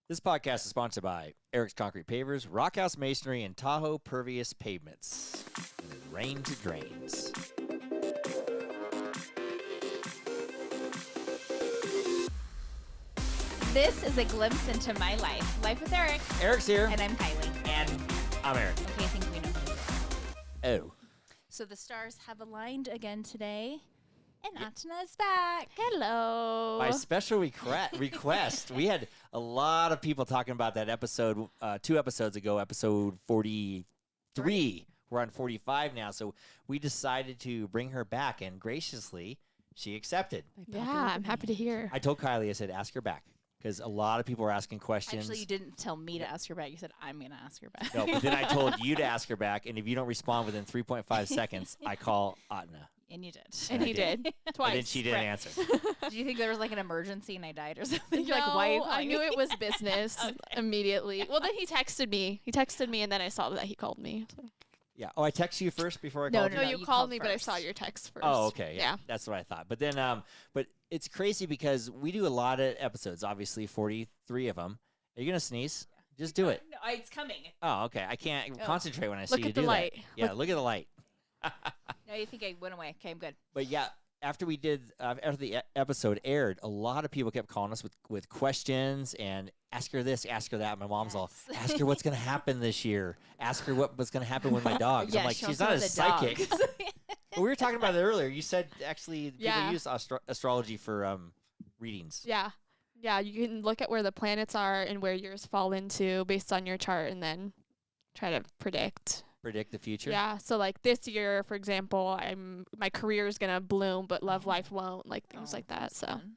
This podcast is sponsored by Eric's Concrete Pavers, Rockhouse Masonry, and Tahoe Pervious Pavements. And it rains it drains. This is a glimpse into my life. Life with Eric. Eric's here. And I'm Kylie. And I'm Eric. Okay, I think we know who it is. Oh. So the stars have aligned again today. And Autena is back. Hello. By special request, we had a lot of people talking about that episode 2 episodes ago, episode 43. We're on 45 now, so we decided to bring her back, and graciously, she accepted. Yeah, I'm happy to hear. I told Kylie, I said, ask her back, because a lot of people were asking questions. Actually, you didn't tell me to ask her back. You said, I'm going to ask her back. No, but then I told you to ask her back, and if you don't respond within 3.5 seconds, I call Autena. And you did. And he did. Twice. And then she didn't Right. answer. Did you think there was like an emergency and I died or something? You're No, like, why? I knew it was business Okay. immediately. Well, then he texted me. And then I saw that he called me. So. Yeah. Oh, I texted you first before I No, called No, you? you you called called me, but I first. saw your text first. Oh, okay. Yeah. That's what I thought. But then, but it's crazy because we do a lot of episodes, obviously 43 of them. Are you going to sneeze? Just do it. No, it's coming. Oh, okay. I can't Oh. concentrate when I see Look you at do the that. light. Yeah, look at the light. No, you think I went away. Okay, I'm good. But yeah, after we did, after the episode aired, a lot of people kept calling us with questions and ask her this, ask her that. My mom's all, Yes. ask her what's going to happen this year. Ask her what's going to happen with my dogs. I'm like, she she's wants not to a know the psychic. dogs. But we were talking about it earlier. You said actually people Yeah. use astrology for readings. Yeah. Yeah, you can look at where the planets are and where yours fall into based on your chart and then try to predict. Predict the future. Yeah, so like this year, for example, my career is going to bloom, but love life won't, like things like that. that's So fun.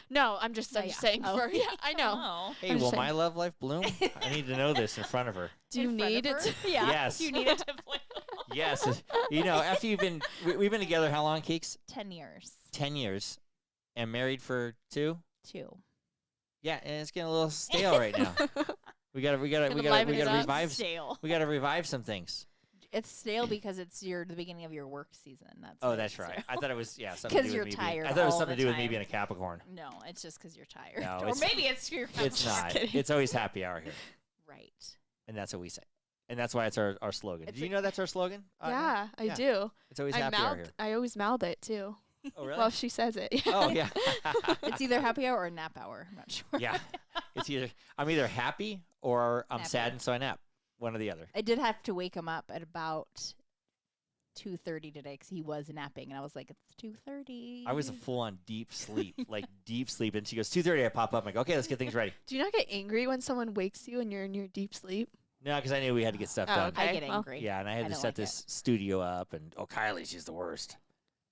no, I'm just saying Oh. for, yeah, I know. Oh. Hey, I'm will just my saying. love life bloom? I need to know this in front of her. Do you In front need of it? her? Yeah. Yes. You need it to bloom. Yes. You know, after we've been together how long, Keeks? 10 years. 10 years. And married for 2? 2. Yeah, and it's getting a little stale right now. We gotta liven it up. revive. Stale. We gotta revive some things. It's stale because it's the beginning of your work season. That's Oh, why that's it's right. stale. I thought it was something to 'Cause do you're with me tired I thought it was all something to the do with me time. being a Capricorn. No, it's just because you're tired. No, or it's- maybe it's your It's not. kidding. It's always happy hour here, Right. and that's what we say. And that's why it's our slogan. It's Do you a- know that's our slogan? Yeah, I Yeah. do. It's always I happy hour here. always mouth it too. Oh, really? Well, she says it. Oh, yeah. It's either happy hour or nap hour. I'm not sure. Yeah. It's I'm either happy or I'm Nappy. sad and so I nap. One or the other. I did have to wake him up at about 2:30 today because he was napping, and I was like, "It's 2:30." I was a full-on deep sleep, like deep sleep. And she goes, 2:30, I pop up. I'm like, okay, let's get things ready. Do you not get angry when someone wakes you and you're in your deep sleep? No, because I knew we had to get stuff Oh, done. okay. I get well, angry. Yeah, and I had I to don't set like this studio up. And, Kylie, she's the worst.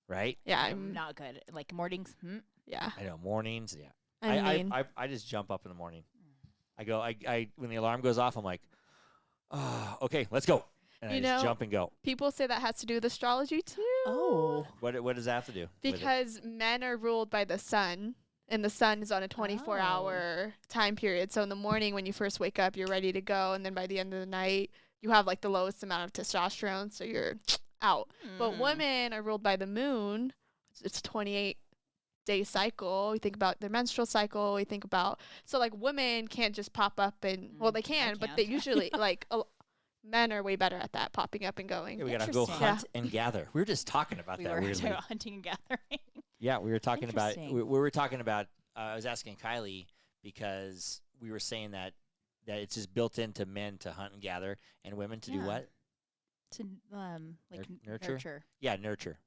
Right? Yeah, I'm I'm not good. Like mornings. yeah. I know, mornings, yeah. I mean, I just jump up in the morning. I go, when the alarm goes off, I'm like, oh, okay, let's go. And I You just know- jump and go. people say that has to do with astrology too. Oh. What does that have to do? with it? Because men are ruled by the sun, and the sun is on a 24-hour time period. So in the morning when you first wake up, you're ready to go, and then by the end of the night, you have like the lowest amount of testosterone, so you're out. But women are ruled by the moon. It's a 28-day cycle. We think about their menstrual cycle. We think about so like women can't just pop up and well they can, but they can't. usually like men are way better at that, popping up and going. Yeah, we gotta go Interesting. hunt and gather. We were just talking about we that were weirdly. hunting and gathering. Yeah, we were talking about. Interesting. We were talking about. I was asking Kylie because we were saying that it's just built into men to hunt and gather, and women to do Yeah. what? To like Nurture? Yeah, nurture.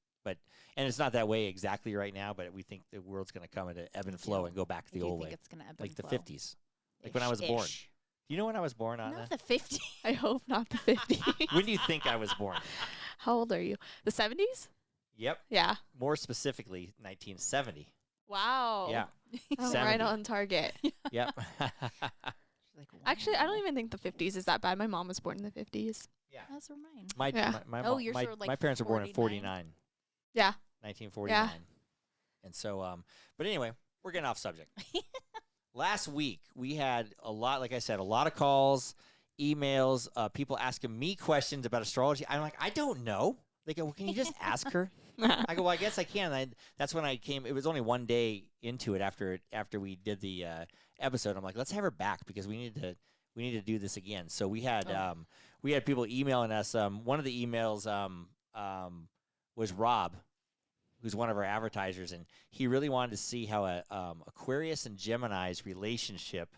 And it's not that way exactly right now. But we think the world's going to come at an ebb and flow do. and go back to the I do old think way, it's gonna ebb like and the flow. 50s. Like when I was born. Ish. Do you know when I was born, Anna? Not the 50s. I hope not the 50s. When do you think I was born? How old are you? The 70s? Yep. Yeah. More specifically, 1970. Wow. Yeah. I'm 70. right on target. Yep. Like, Actually, I don't wow. even think the 50s is that bad. My mom was born in the 50s. As were mine. My Yeah. Oh, you're sort of like my parents were born in 49? 49. Yeah. 1949. And so, but anyway, we're getting off subject. Last week, we had a lot, like I said, a lot of calls, emails, people asking me questions about astrology. I'm like, I don't know. They go, well, can you just ask her? I go, well, I guess I can. That's when I came. It was only one day into it after we did the episode. I'm like, let's have her back because we need to do this again. So we had people emailing us. One of the emails was Rob, who's one of our advertisers, and he really wanted to see how a Aquarius and Gemini's relationship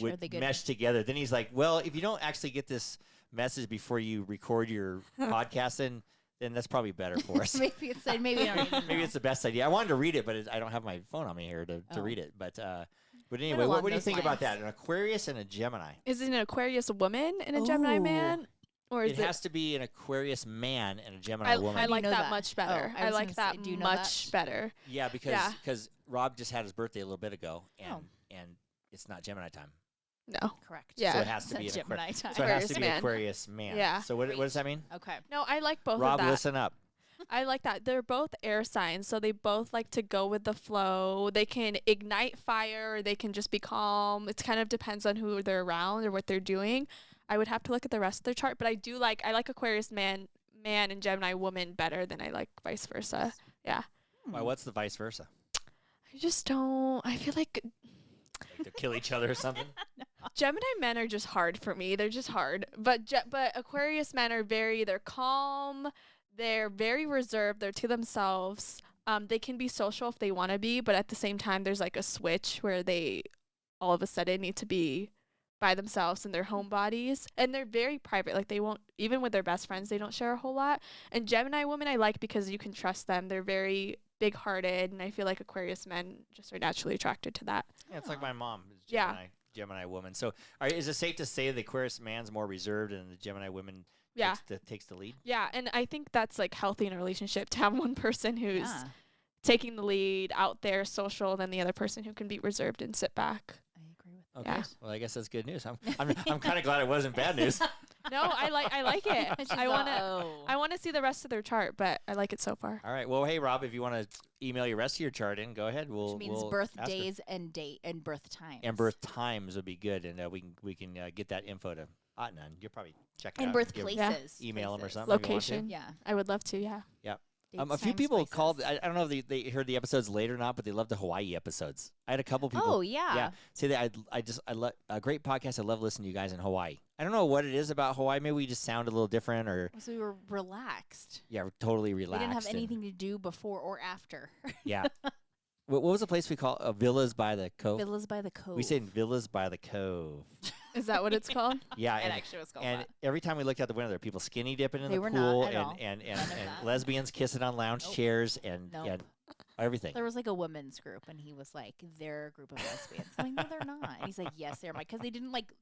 would mesh together. Then he's like, well, if you don't actually get this message before you record your podcast, then that's probably better for us. maybe it's the best idea. I wanted to read it, but I don't have my phone on me here to read it. But anyway, what do you think about that? An Aquarius and a Gemini. Is it an Aquarius woman and a Gemini man? Or is it has to be an Aquarius man and a Gemini woman. I like that much better. I like that much better. Yeah, because Rob just had his birthday a little bit ago, and it's not Gemini time. No. Correct. Yeah. So it has to be an Gemini time. So it has to be Aquarius man. Yeah. So what does that mean? Okay. No, I like both Rob, of that. listen up. I like that. They're both air signs, so they both like to go with the flow. They can ignite fire, or they can just be calm. It kind of depends on who they're around or what they're doing. I would have to look at the rest of their chart, but I like Aquarius man and Gemini woman better than I like vice versa. Yeah. Why? What's the vice versa? I just don't. I feel like to kill each other or something. Gemini men are just hard for me. They're just hard. But Aquarius men are they're calm. They're very reserved. They're to themselves. They can be social if they want to be, but at the same time, there's like a switch where they all of a sudden need to be by themselves in their home bodies. And they're very private. Like they won't, even with their best friends, they don't share a whole lot. And Gemini women I like because you can trust them. They're very big-hearted, and I feel like Aquarius men just are naturally attracted to that. Yeah, it's like my mom is Gemini. Gemini woman. So is it safe to say the Aquarius man's more reserved and the Gemini woman takes the lead? Yeah, and I think that's like healthy in a relationship to have one person who's taking the lead, out there, social, than the other person who can be reserved and sit back. I agree with that. Okay. Yeah. Well, I guess that's good news. I'm kind of glad it wasn't bad news. No, I like it. I want to see the rest of their chart, but I like it so far. All right. Well, hey Rob, if you want to email your rest of your chart in, go ahead. Which means birthdays and date and birth times. And birth times would be good, and we can get that info to Autena. You'll probably check it out. And birth places. Email them or something. Location. Yeah. I would love to. Yeah. Yep. A few people called. I don't know if they heard the episodes later or not, but they loved the Hawaii episodes. I had a couple people. Oh yeah. Yeah. Say that I love a great podcast. I love listening to you guys in Hawaii. I don't know what it is about Hawaii. Maybe we just sound a little different, or so we were relaxed. Yeah, we're totally relaxed. We didn't have anything to do before or after. Yeah. What was the place we call Villas by the Cove? Villas by the Cove. We say Villas by the Cove. Is that what it's called? Yeah, it actually was called. And that. every time we looked out the window, there were people skinny dipping in they the were pool, not at all. and lesbians kissing on lounge chairs, and everything. There was like a women's group, and he was like, "They're a group of lesbians." I'm like, "No, they're not." And he's like, "Yes, they're." Because they didn't like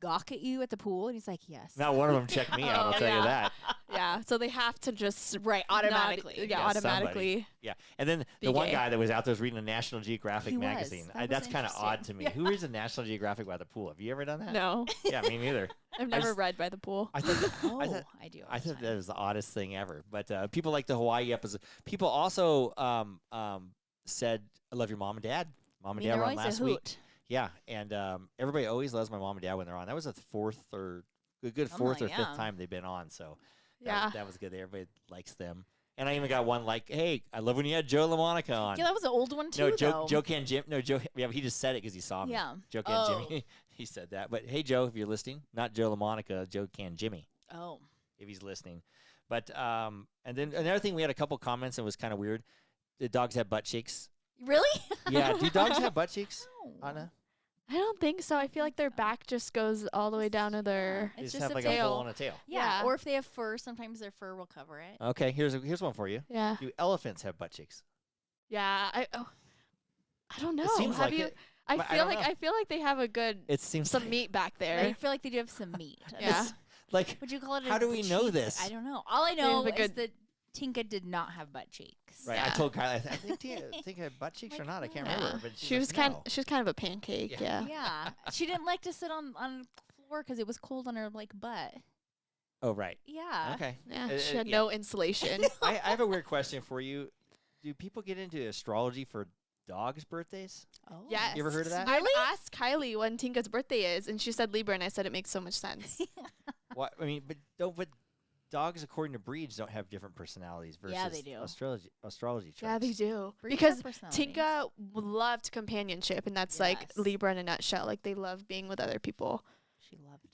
gawk at you at the pool, and he's like, "Yes." Not one of them checked me out. I'll tell you that. Yeah, so they have to just automatically. Automatically. Somebody. Yeah, and then the one guy that was out there was reading a National Geographic magazine. That's kind of odd to me. Who reads a National Geographic by the pool? Have you ever done that? No. Yeah, me neither. I've never read by the pool. I thought I do. I thought that was the oddest thing ever. But people like the Hawaii episode. People also said, "I love your mom and dad." Mom and dad were on last week. Yeah, and everybody always loves my mom and dad when they're on. That was a fourth or fifth time they've been on. So that was good. Everybody likes them. And I even got one like, "Hey, I love when you had Joe LaMonica on." Yeah, that was an old one too. Joe Can Jim. No, Joe. Yeah, he just said it because he saw me. Yeah. Joe Can Jimmy. He said that. But hey, Joe, if you're listening, not Joe LaMonica, Joe Can Jimmy. Oh. If he's listening. But and then another thing, we had a couple comments and it was kind of weird. The dogs have butt cheeks. Really? Yeah. Do dogs have butt cheeks, No. Anna? I don't think so. I feel like their back just goes all the way down to their. They It's just just have a like tail. a hole on a tail. Yeah. Yeah. Or if they have fur, sometimes their fur will cover it. Okay, here's one for you. Yeah. Do elephants have butt cheeks? Yeah. I don't know. It seems have like you? it. I But feel like they have a good It seems some like, meat back I there. feel like they do have some meat. Yeah. like Would you call it? How do we know cheek? this? I don't know. All I have know a is good- that Tinka did not have butt cheeks. right. Yeah. I told Kylie, I think I have butt cheeks or not. I can't remember. But She was like, no. she was kind of a pancake. Yeah. Yeah. Yeah. She didn't like to sit on the floor because it was cold on her like butt. Oh right. Yeah. Okay. Yeah. She had yeah. no insulation. I have a weird question for you. Do people get into astrology for dogs' birthdays? Oh. Yes. You ever heard of that? I asked Kylie when Tinka's birthday is, and she said Libra, and I said it makes so much sense. What I mean, but dogs, according to breeds, don't have different personalities versus Yeah, they do. astrology charts. Yeah, they do. Breeds Because have personalities. Tinka loved companionship, and that's like Yes. Libra in a nutshell. Like they love being with other people. She loved it.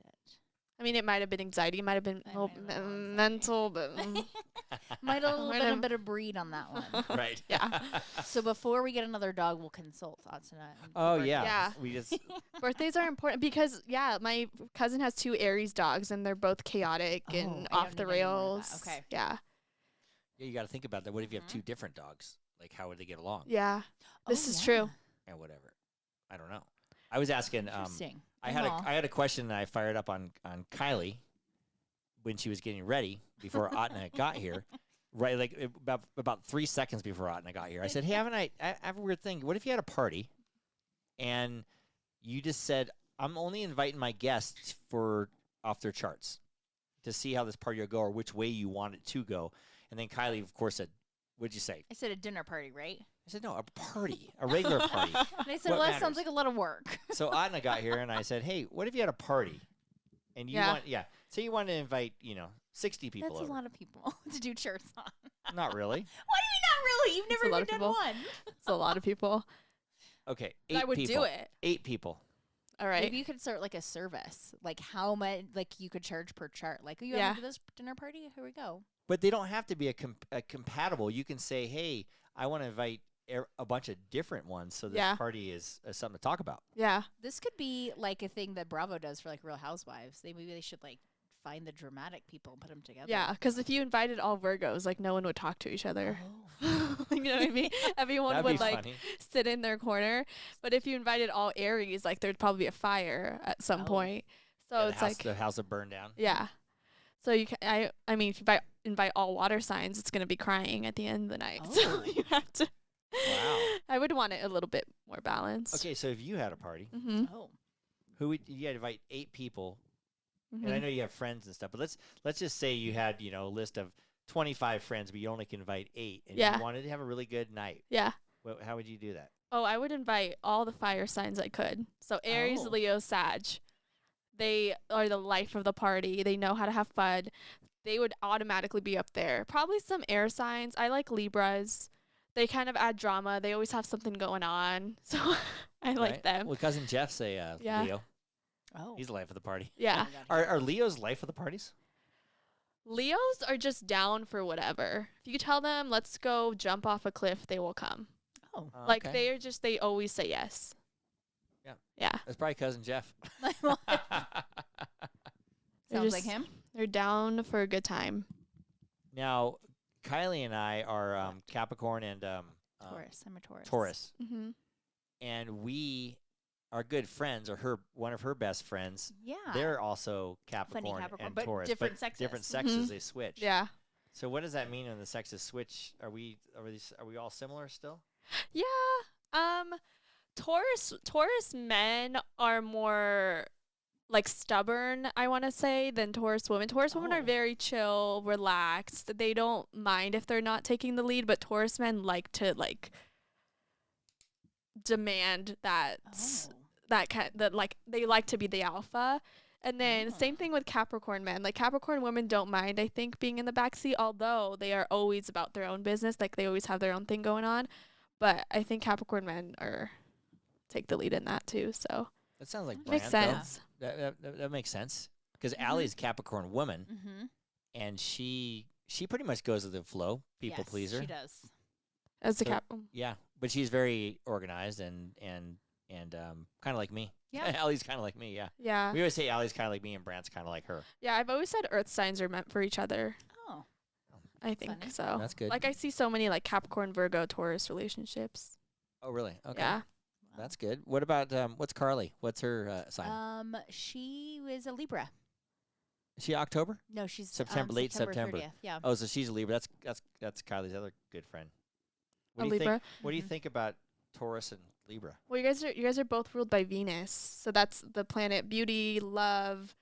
I mean, it might have been anxiety, it might have been I might have been a little mental, but Might have a little Might bit have- a bit of breed on that one. Right. Yeah. So before we get another dog, we'll consult Autena. and Oh Virgo. yeah. Yeah. We just birthdays are important because my cousin has 2 Aries dogs, and they're both chaotic Oh, and I off don't the even know that. rails. Okay. Yeah. yeah, you got to think about that. What if you have Mhm. 2 different dogs? Like, how would they get along? Yeah. This Oh, is yeah. true. And whatever. I don't know. I was asking. Interesting. I had Well, I had a question that I fired up on Kylie when she was getting ready before Autena got here. Right, like about 3 seconds before Autena got here. I said, "Hey, I have a weird thing. What if you had a party, and you just said, I'm only inviting my guests for off their charts to see how this party will go or which way you want it to go?" And then Kylie, of course, said, "What'd you say?" I said a dinner party, right? I said, "No, a party, a regular party." And I said, What well, that sounds matters? like a lot of work. So Autena got here, and I said, "Hey, what if you had a party, and you Yeah. say you want to invite 60 people That's over? a lot of people to do shirts on. Not really. What do you mean not really? You've That's never a lot even of done people. one. It's a lot of people. Okay, But 8 I would people. do it. 8 people. All right. Maybe you could start like a service, like how much, like you could charge per chart. Like, you Yeah. have this dinner party? Here we go. But they don't have to be a compatible. You can say, hey, I want to invite a bunch of different ones, so this Yeah. party is something to talk about. Yeah. This could be like a thing that Bravo does for like Real Housewives. Maybe they should like find the dramatic people and put them together. Yeah. Because if you invited all Virgos, like no one would talk to each other. You know what I mean? Everyone That'd would be like funny. sit in their corner. But if you invited all Aries, like there'd probably be a fire at some Oh. point. So Yeah, it's like, the house will burn down. yeah. So you can, I mean, if you invite all water signs, it's gonna be crying at the end of the night. So Oh. you have to. Wow. I would want it a little bit more balanced. Okay, so if you had a party, Mm-hmm. Oh. who would you had to invite 8 people? And I know you have friends and stuff, but let's just say you had a list of 25 friends, but you only can invite 8, and Yeah. you wanted to have a really good night. Yeah. How would you do that? Oh, I would invite all the fire signs I could. So Aries, Oh. Leo, Sag. They are the life of the party. They know how to have fun. They would automatically be up there. Probably some air signs. I like Libras. They kind of add drama. They always have something going on. So I like Right? them. Well, cousin Jeff's a Yeah. Leo. Oh. He's the life of the party. Yeah. Are Leos life of the parties? Leos are just down for whatever. If you tell them, let's go jump off a cliff, they will come. Oh. Like Okay. they always say yes. Yeah. Yeah. That's probably cousin Jeff. Sounds like just- him. They're down for a good time. Now, Kylie and I are Capricorn and Taurus. I'm a Taurus. Taurus, Mm-hmm. and we are good friends. Or one of her best friends. Yeah. They're also Capricorn, Capricorn, and but Taurus, different sexes. Different sexes. Mhm. They switch. Yeah. So what does that mean when the sexes switch? Are we all similar still? Yeah. Taurus men are more like stubborn, I want to say, than Taurus women. Taurus women are Oh. very chill, relaxed. They don't mind if they're not taking the lead, but Taurus men like to like demand that Oh. that like they like to be the alpha. And then Oh. same thing with Capricorn men. Like Capricorn women don't mind, I think, being in the backseat, although they are always about their own business. Like they always have their own thing going on. But I think Capricorn men take the lead in that too. So That sounds like makes Brand, though. sense. That makes sense because Mhm. Allie's Capricorn woman, Mm-hmm. and she pretty much goes with the flow, people pleaser. She does. As the So- cap. Yeah, but she's very organized and kind of like me. Yeah. Allie's kind of like me. Yeah, Yeah. we always say Allie's kind of like me and Brandt's kind of like her. Yeah, I've always said earth signs are meant for each other. Oh. I think Funny. so. That's good. Like I see so many like Capricorn, Virgo, Taurus relationships. Oh, really? Okay, Yeah. that's good. What about what's Carly? What's her sign? She was a Libra. Is she October? No, she's September- late September. 30th. Yeah. Oh, so she's a Libra. That's Kylie's other good friend. What A do you Libra. think? What do you Mhm. think about Taurus and Libra? Well, you guys are both ruled by Venus. So that's the planet beauty, love,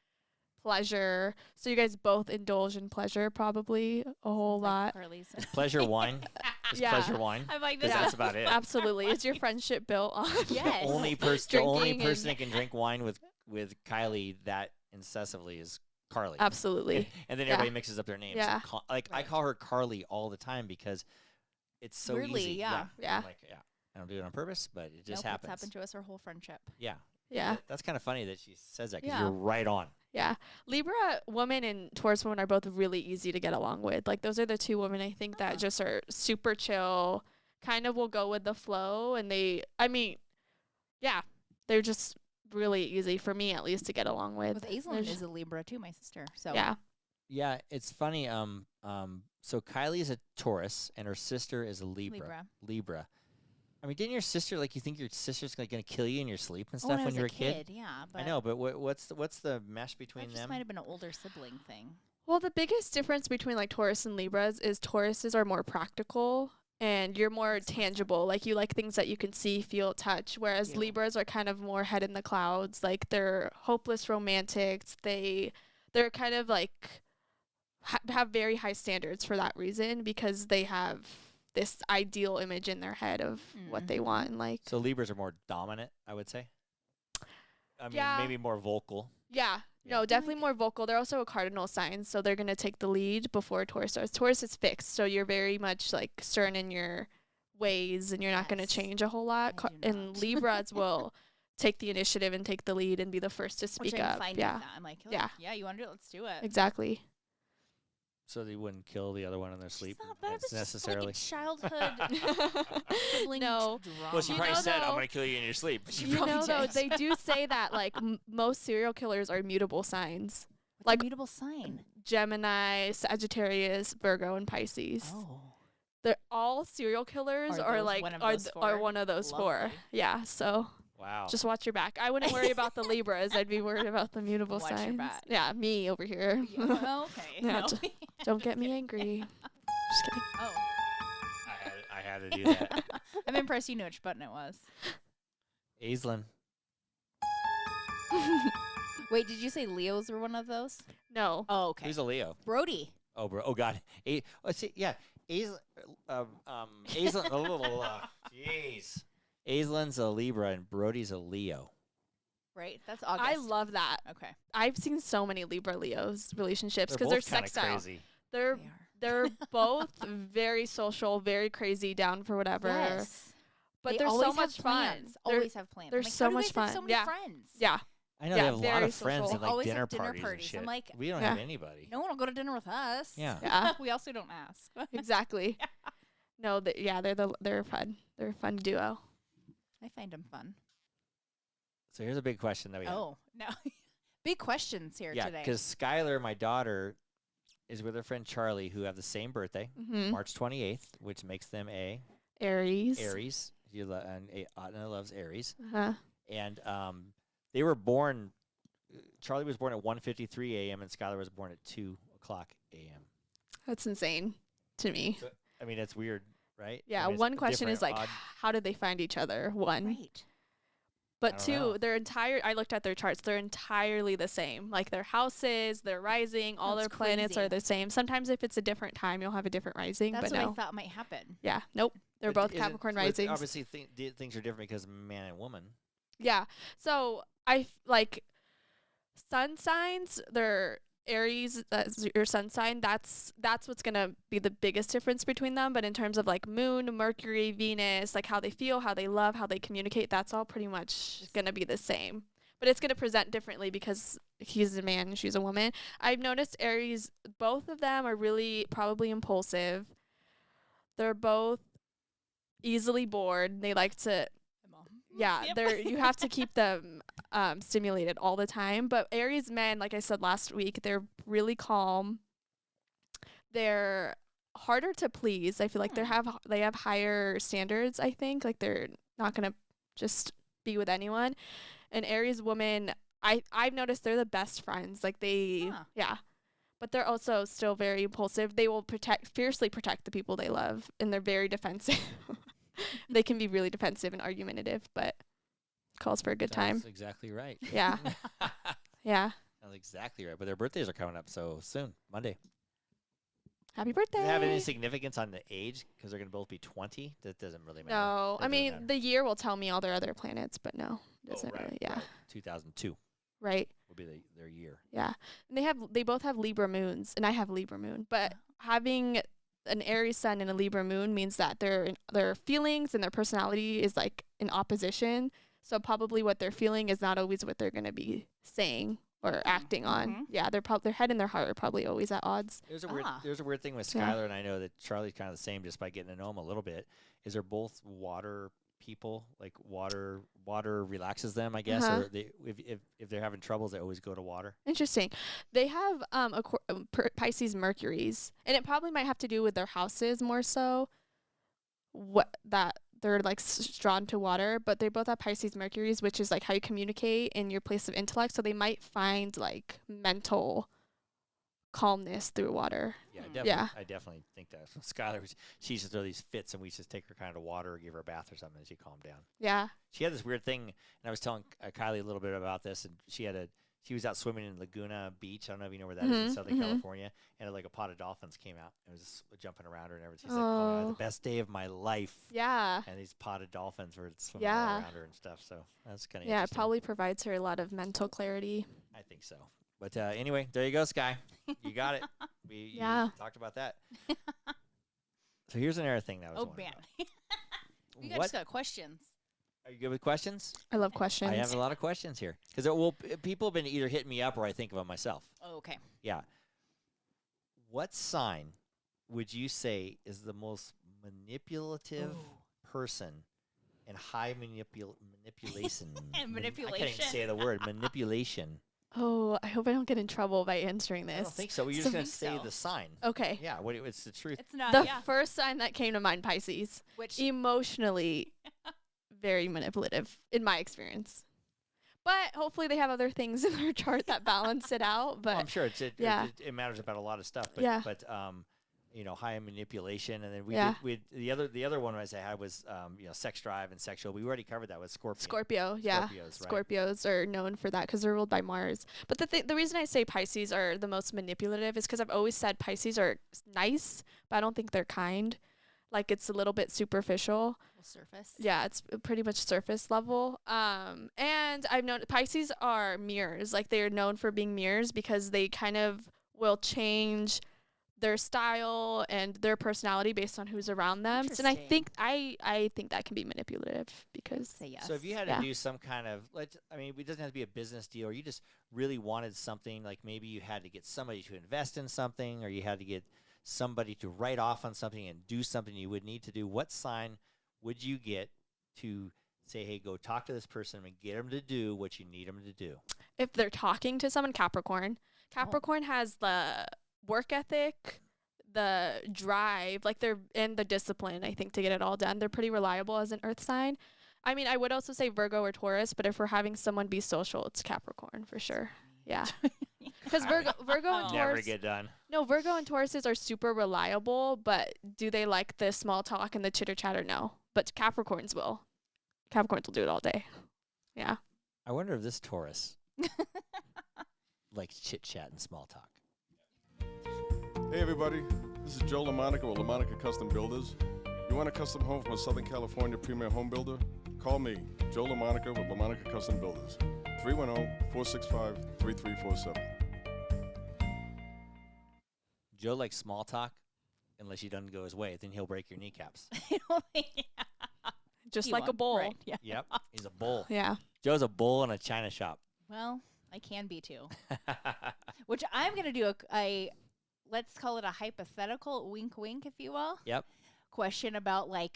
pleasure. So you guys both indulge in pleasure probably a whole Sounds like lot. Carly's. Is pleasure wine? Is Yeah. pleasure wine? I'm like, 'Cause this Yeah. that's about it. Absolutely. Is your friendship built on Yes. The only Drinking person and- that can drink wine with Kylie that incessantly is Carly. Absolutely. And then Yeah. everybody mixes up their names. Yeah. I Right. call her Carly all the time because it's so Weirdly, easy. yeah. Yeah. I'm like, yeah. I don't do it on purpose, but it just Nope, happens. It's happened to us our whole friendship. Yeah. Yeah. That's kind of funny that she says that because Yeah. you're right on. Yeah. Libra woman and Taurus woman are both really easy to get along with. Like those are the two women I think that just are super chill, kind of will go with the flow. And they're just really easy for me at least to get along with. With Aislinn is a Libra too, my sister. So Yeah. Yeah, it's funny. So Kylie is a Taurus and her sister is a Libra. I mean, didn't your sister you think your sister's gonna kill you in your sleep and stuff when you were a kid? Yeah, but I know, but what's the mesh between that just them? might have been an older sibling thing. Well, the biggest difference between like Taurus and Libras is Tauruses are more practical and you're more tangible. Like you like things that you can see, feel, touch, whereas Yeah. Libras are kind of more head in the clouds. Like they're hopeless romantics. They're kind of like have very high standards for that reason because they have this ideal image in their head of what they want and like. So Libras are more dominant, I would say. I mean, Yeah. maybe more vocal. Yeah. Yeah. No, definitely more vocal. They're also a cardinal sign, so they're going to take the lead before Taurus does. Taurus is fixed, so you're very much like stern in your ways and you're not going to Yes. change a whole lot. I do And not. Libras will take the initiative and take the lead and be the first to speak Which I'm up. fine Yeah. with that. I'm like, Yeah. yeah, you want to do it? Let's do it. Exactly. So they wouldn't kill the other one in their sleep It's not that. It's necessarily. just like a childhood sibling No. drama. Well, she You probably know, said, "I'm though- gonna kill you in your sleep." You probably know, though, did. they do say that like most serial killers are mutable signs. What's like- a mutable sign. Gemini, Sagittarius, Virgo, and Pisces. Oh. They're all serial killers Are are those like one of are, those th- are four? one of those four. Lovely. Yeah, so Wow. just watch your back. I wouldn't worry about the Libras. I'd be worried about the mutable Watch your signs. back. Yeah, me over here. Yeah, okay. Yeah, No. Don't get me angry. Just kidding. Oh. I had to do that. I'm impressed you knew which button it was. Aislinn. Wait, did you say Leos were one of those? No. Oh, okay. Who's a Leo? Brody. Oh, bro. Oh, God. Let's see. Yeah. Aislinn. Jeez. Aislinn's a Libra and Brody's a Leo. Right? That's August. I love that. Okay. I've seen so many Libra Leos relationships because both they're kinda sextile. crazy. They're They are. they're both very social, very crazy, down for whatever. Yes. But They they're always so have much fun. plans. Always have plans. they're I'm like, so how do you much guys have so fun. many Yeah. friends? Yeah. I know Yeah, they have a lot very of friends social. and like Always dinner have dinner parties and parties. I'm shit. like, we don't Yeah. have anybody. No one will go to dinner with us. Yeah. Yeah. We also don't ask. Exactly. No, they're fun. They're a fun duo. I find them fun. So here's a big question that we have. Oh, no. Big questions here Yeah, today. because Skylar, my daughter, is with her friend Charlie, who have the same birthday, Mm-hmm. March 28th, which makes them a Aries. Aries. And Autena loves Aries. Uh-huh. And they were born. Charlie was born at 1:53 a.m. and Skylar was born at 2 o'clock a.m. That's insane to me. So, I mean, that's weird, right? Yeah. I mean, it's One question is different, like, odd. how did they find each other? One. right. But I don't two, know. I looked at their charts, they're entirely the same. Like their houses, their rising, all That's their planets crazy. are the same. Sometimes if it's a different time, you'll have a different rising, That's but what no. I thought might happen. Yeah, nope. They're But both isn't- Capricorn but risings. Obviously, things are different because man and woman. Yeah. So like sun signs, they're Aries, that's your sun sign. That's what's gonna be the biggest difference between them. But in terms of like Moon, Mercury, Venus, like how they feel, how they love, how they communicate, that's all pretty much gonna be the same. But it's gonna present differently because he's a man and she's a woman. I've noticed Aries, both of them are really probably impulsive. They're both easily bored. They like to yeah, Yep. you have to keep them stimulated all the time. But Aries men, like I said last week, they're really calm. They're harder to please. I feel like they have higher standards, I think. Like they're not gonna just be with anyone. And Aries women, I've noticed they're the best friends. Like yeah. But they're also still very impulsive. They will fiercely protect the people they love, and they're very defensive. They can be really defensive and argumentative, but calls for a good time. That's exactly right. Yeah. Yeah. That's exactly right. But their birthdays are coming up so soon, Monday. Happy birthday. Does it have any significance on the age? Because they're going to both be 20? That doesn't really matter. No. That I doesn't mean, matter. the year will tell me all their other planets, but no. Doesn't right, really. Yeah. right. 2002. Right. will be their year. Yeah. And they both have Libra moons, and I have Libra moon. But having an Aries sun and a Libra moon means that their feelings and their personality is like in opposition. So probably what they're feeling is not always what they're going to be saying or acting on. Yeah, their head and their heart are probably always at odds. There's a weird thing with Skylar, and I know that Charlie's kind of the same just by getting to know him a little bit. Is they're both water people, like water relaxes them, I guess. Or if they're having troubles, they always go to water. Interesting. They have Pisces Mercuries, and it probably might have to do with their houses more so. That they're like drawn to water, but they both have Pisces Mercuries, which is like how you communicate in your place of intellect. So they might find like mental calmness through water. Yeah, I definitely think that. Skylar, she used to throw these fits, and we used to take her kind of to water or give her a bath or something, and she calmed down. Yeah. She had this weird thing, and I was telling Kylie a little bit about this, and she was out swimming in Laguna Beach. I don't know if you know where that is in Southern California, and like a pot of dolphins came out and was just jumping around her and everything. She's like, "Oh, the best day of my life." Yeah. And these potted dolphins were swimming all around her and stuff. So that's kind of it probably provides her a lot of mental clarity. I think so. But anyway, there you go, Sky. You got it. You talked about that. So here's another thing that I was wondering about. You guys got questions. Are you good with questions? I love questions. I have a lot of questions here. Because people have been either hitting me up or I think of them myself. Oh, okay. Yeah. What sign would you say is the most manipulative person and high manipulation? Manipulation. I can't even say the word. Manipulation. Oh, I hope I don't get in trouble by answering this. I don't think so. You're just going to say the sign. Okay. Yeah, it's the truth. It's not. The first sign that came to mind, Pisces. Which emotionally very manipulative, in my experience. But hopefully they have other things in their chart that balance it out. But I'm sure it matters about a lot of stuff. But high manipulation, and then the other one I had was sex drive and sexual. We already covered that with Scorpio. Yeah, Scorpios are known for that because they're ruled by Mars. But the reason I say Pisces are the most manipulative is because I've always said Pisces are nice, but I don't think they're kind. Like it's a little bit superficial. Surface. Yeah, it's pretty much surface level. And I've known Pisces are mirrors. Like they're known for being mirrors because they kind of will change their style and their personality based on who's around them. And I think that can be manipulative because say yes. So if you had to do some kind of it doesn't have to be a business deal, or you just really wanted something, like maybe you had to get somebody to invest in something, or you had to get somebody to write off on something and do something you would need to do, what sign would you get to say, hey, go talk to this person and get them to do what you need them to do? If they're talking to someone, Capricorn. Capricorn has the work ethic, the drive, and the discipline, I think, to get it all done. They're pretty reliable as an earth sign. I mean, I would also say Virgo or Taurus, but if we're having someone be social, it's Capricorn for sure. Yeah. Because Virgo and Taurus never get done. No, Virgo and Tauruses are super reliable, but do they like the small talk and the chitter chatter? No. But Capricorns will. Capricorns will do it all day. Yeah. I wonder if this Taurus likes chit chat and small talk. Hey everybody, this is Joe LaMonica with LaMonica Custom Builders. You want a custom home from a Southern California premier home builder? Call me, Joe LaMonica with LaMonica Custom Builders. 310-465-3347. Joe likes small talk unless you doesn't go his way. Then he'll break your kneecaps. Just like a bull. Right, yeah. Yep, he's a bull. Yeah. Joe's a bull in a china shop. Well, I can be too. Which I'm going to do let's call it a hypothetical, wink, wink, if you will. Yep. Question about, I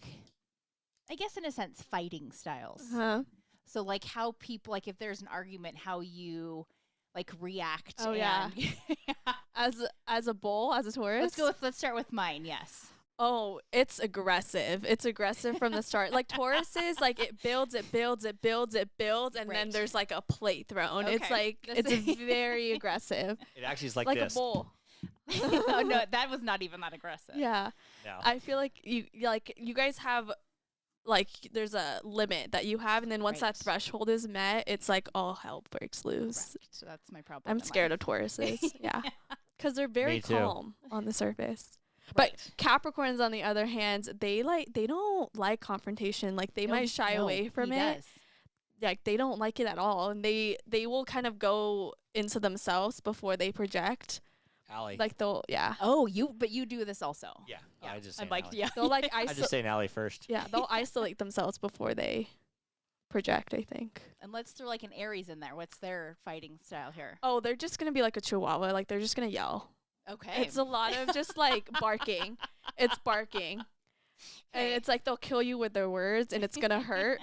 guess in a sense, fighting styles. Uh-huh. So, how people, if there's an argument, how you, react. Oh, yeah. As a bull, as a Taurus? Let's start with mine, yes. Oh, it's aggressive. It's aggressive from the start. Taurus is, it builds, and then there's, a plate thrown. Okay. It's very aggressive. It actually is like a this. bull. Oh, no, that was not even that aggressive. Yeah. No. I feel like you guys have, there's a limit that you have, and then once that threshold is met, it's all hell breaks loose. Correct. So that's my problem. I'm scared of Tauruses. Yeah. Because they're very calm on the surface. Right. But Capricorns, on the other hand, they don't like confrontation. They might shy away from it. Does. They don't like it at all, and they will kind of go into themselves before they project. Allie. Like they'll, yeah, Oh, but you do this also. yeah. Yeah. I just I'm saying like, Allie. yeah. they'll like I just isolate. saying Allie first. Yeah, they'll isolate themselves before they project, I think. And let's throw like an Aries in there. What's their fighting style here? Oh, they're just gonna be like a chihuahua. Like they're just gonna yell. Okay. It's a lot of just like barking. It's barking. And Okay. it's like they'll kill you with their words and it's gonna hurt.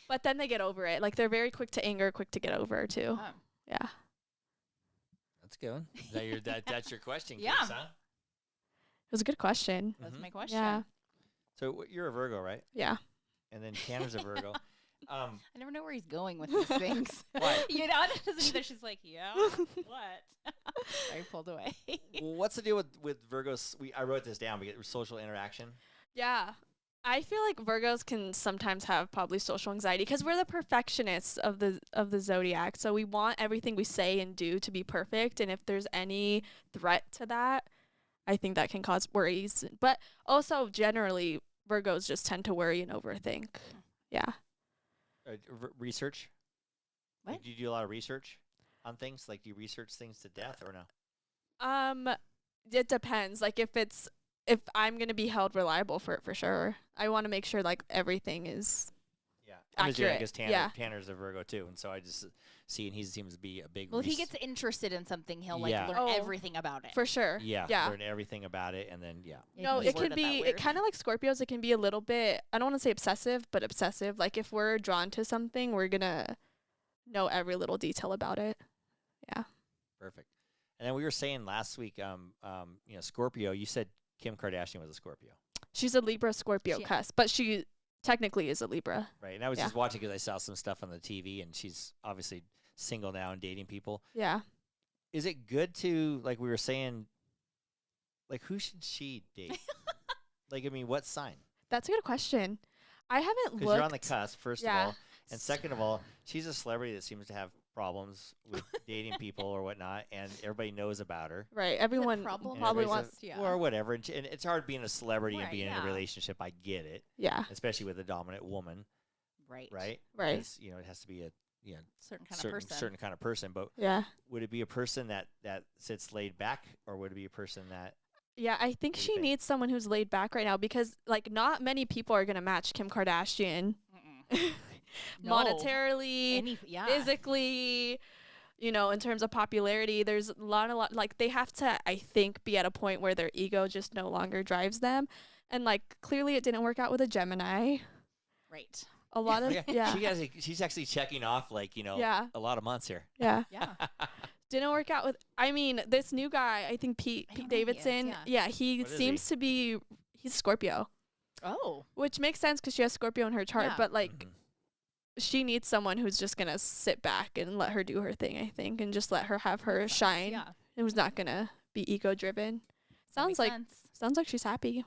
But then they get over it. Like they're very quick to anger, quick to get over too. Oh. Yeah. That's good. Is that's your question, Yeah. kids, huh? It was a good question. That's Mhm. my question. Yeah. So you're a Virgo, right? Yeah. And then Tanner's a Virgo. I never know where he's going with these things. Why? You know, it doesn't either. She's like, yeah, what? I pulled away. Well, what's the deal with Virgos? I wrote this down. We get social interaction. Yeah. I feel like Virgos can sometimes have probably social anxiety because we're the perfectionists of the zodiac. So we want everything we say and do to be perfect. And if there's any threat to that, I think that can cause worries. But also generally, Virgos just tend to worry and overthink. Yeah. Research. What? Like, do you do a lot of research on things? Like, do you research things to death or no? It depends. Like if I'm gonna be held reliable for it for sure. I want to make sure like everything is Yeah. I'm just accurate. because Tanner's a Virgo too, and so I just see, and he seems to be a big. Well, if he gets interested in something, he'll like Yeah. learn Oh. everything about it. for sure. yeah, Yeah. learn everything about it, and then yeah. You No, can it word can that be weird. kind of like Scorpios. It can be a little bit. I don't want to say obsessive, but obsessive. Like if we're drawn to something, we're gonna know every little detail about it. Yeah. Perfect. And then we were saying last week, Scorpio. You said Kim Kardashian was a Scorpio, She's a Libra Scorpio She- cusp, but she technically is a Libra. right? And I was Yeah. just watching because I saw some stuff on the TV, and she's obviously single now and dating people. Yeah. Is it good to, like we were saying, like who should she date? Like, I mean, what sign? That's a good question. I haven't Because looked. you're on the cusp, first Yeah. of all, and second of all, she's a celebrity that seems to have problems with dating people or whatnot, and everybody knows about her. Right. Everyone problem? And probably everybody's wants. Yeah. or whatever, and it's hard being a celebrity and Right, being in yeah. a relationship. I get it, Yeah. especially with a dominant woman, Right. right? Right. 'Cause, it has to be a Certain kind of certain person. certain kind of person. But Yeah. would it be a person that sits laid back, or would it be a person that Yeah, I think What do you she think? needs someone who's laid back right now because like not many people are gonna match Kim Kardashian Mm-mm. No. monetarily, Yeah. physically, in terms of popularity. There's a lot like they have to, I think, be at a point where their ego just no longer drives them. And like clearly it didn't work out with a Gemini. Right. A lot of yeah. she's actually checking off Yeah. a lot of months here. Yeah. Yeah. Didn't work out with I mean, this new guy, I think Pete I don't know who he is, Davidson. yeah. He What is seems to be he's Scorpio. Oh. Which makes sense because she has Scorpio in her chart, Yeah. but like Mhm. she needs someone who's just gonna sit back and let her do her thing, I think, and just let her have her Makes sense, shine. Yeah. And who's not gonna be ego driven. That makes Sounds like she's happy.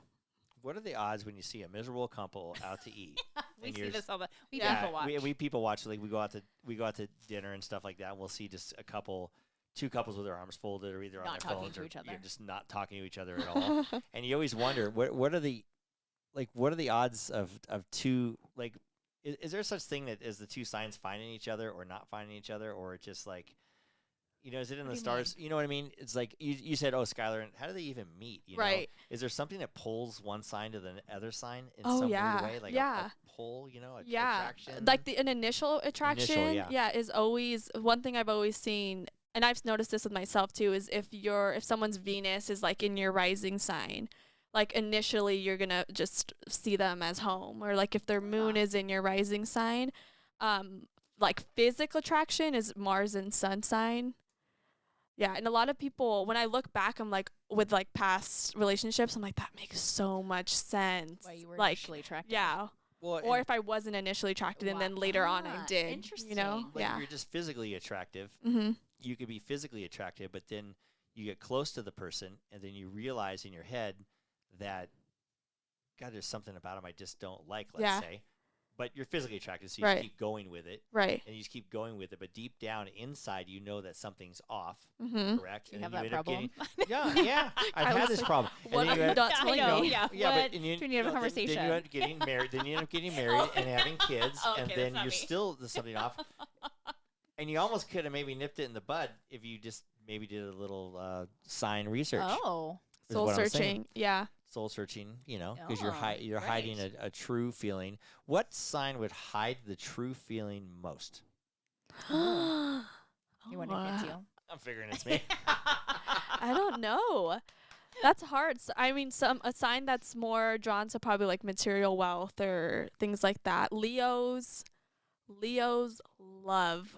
What are the odds when you see a miserable couple out to eat? we and see you're this all the we Yeah. people watch. we people watch, like we go out to dinner and stuff like that, and we'll see just two couples with their arms folded or either on Not their talking phones to or each other. just not talking to each other at all. And you always wonder what are the odds of two, like is there such thing that is the two signs finding each other or not finding each other, or it's just like is it in What the do you stars? You know what I mean? It's like you said, oh, Skylar, and how do they even meet? Right. Is there something that pulls one sign to the other sign in Oh, some yeah. weird way? Like Yeah. a pull, a Yeah. attraction? Like an initial attraction, yeah. is always one thing I've always seen, and I've noticed this with myself too, is if someone's Venus is like in your rising sign, like initially you're gonna just see them as home, or like if their moon is in your rising sign, like physical attraction is Mars and Sun sign. Yeah, and a lot of people, when I look back, I'm like, with like past relationships, I'm like, that makes so much sense. Why you were like, initially attracted. yeah. Well, Or if I wasn't initially attracted and then later on I did. Interesting. like Yeah. you're just physically attractive. Mm-hmm. You could be physically attractive, but then you get close to the person, and then you realize in your head that, God, there's something about him I just don't like, let's say. But you're physically attracted, so you Right. just keep going with it, Right. and you just keep going with it. But deep down inside, you know that something's off, Mm-hmm. correct? Do you have then that end up problem? yeah. I've I had was this like, problem. And what then are you you end- not I telling know, me? yeah. Yeah, What? but and you, Do we need to have a Then conversation? you end up getting married. Then you end up getting married and having kids, Okay, and that's then not you're me. still there's something off. And you almost could have maybe nipped it in the bud if you just maybe did a little sign research. Oh. is Soul what I'm saying. searching. Yeah. Soul searching, because you're Oh, you're hiding right. a true feeling. What sign would hide the true feeling most? Oh. You wonder if it's you? I'm figuring it's me. I don't know. That's hard. I mean, a sign that's more drawn to probably like material wealth or things like that. Leos love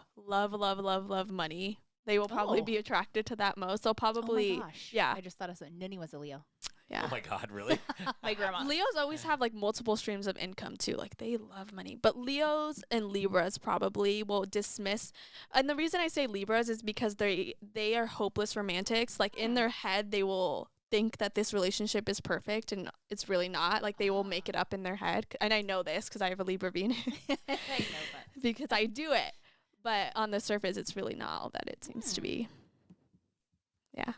money. They will probably Oh. be attracted to that most. They'll probably, Oh my gosh. yeah. I just thought Nini was a Leo. yeah. Oh my God, really? My grandma. Leos always have like multiple streams of income too. Like they love money. But Leos and Libras probably will dismiss. And the reason I say Libras is because they are hopeless romantics. Like in their head, they will think that this relationship is perfect and it's really not. Like they will make it up in their head. And I know this because I have a Libra Venus I know that. because I do it. But on the surface, it's really not all that it seems to be. Yeah.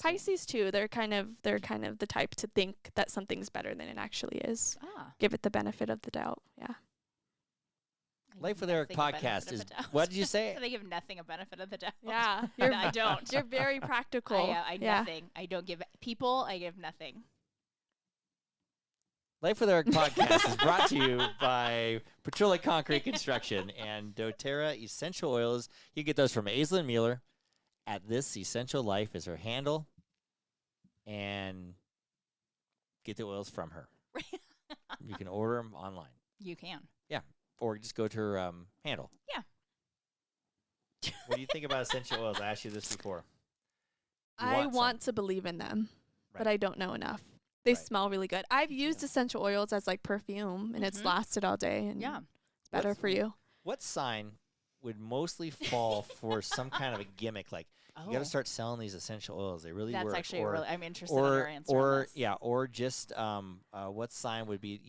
Pisces too. They're kind of the type to think that something's better than it actually is. Ah. Give it the benefit of the doubt. Yeah. I Life give with Eric nothing a benefit podcast of is. the doubt. What did you say? So they give nothing a benefit of the doubt. Yeah. I don't. You're very practical. I yeah. nothing. I don't give people. I give nothing. Life with Eric podcast is brought to you by Petroleum Concrete Construction and doTERRA Essential Oils. You get those from Aislinn Mueller. At This Essential Life is her handle. And get the oils from her. You can order them online. You can. Or just go to her handle. Yeah. What do you think about essential oils? I asked you this before. You I some. want to believe in them, but Right. I don't know enough. They Right. smell really good. I've used essential oils as like perfume and it's Mhm. lasted all day and Yeah. it's better What's- for you. What sign would mostly fall for some kind of a gimmick? Like, you got to start selling these essential oils. They really That's work. actually or, really. I'm interested in your answer. on or this. yeah, or just what sign would be,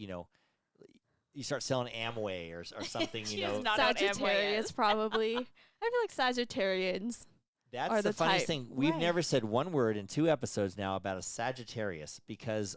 you start selling Amway or something, She does not know what Amway Sagittarius is. probably. I feel like Sagittarians. That's are the the funniest type. thing. We've Right. never said one word in 2 episodes now about a Sagittarius because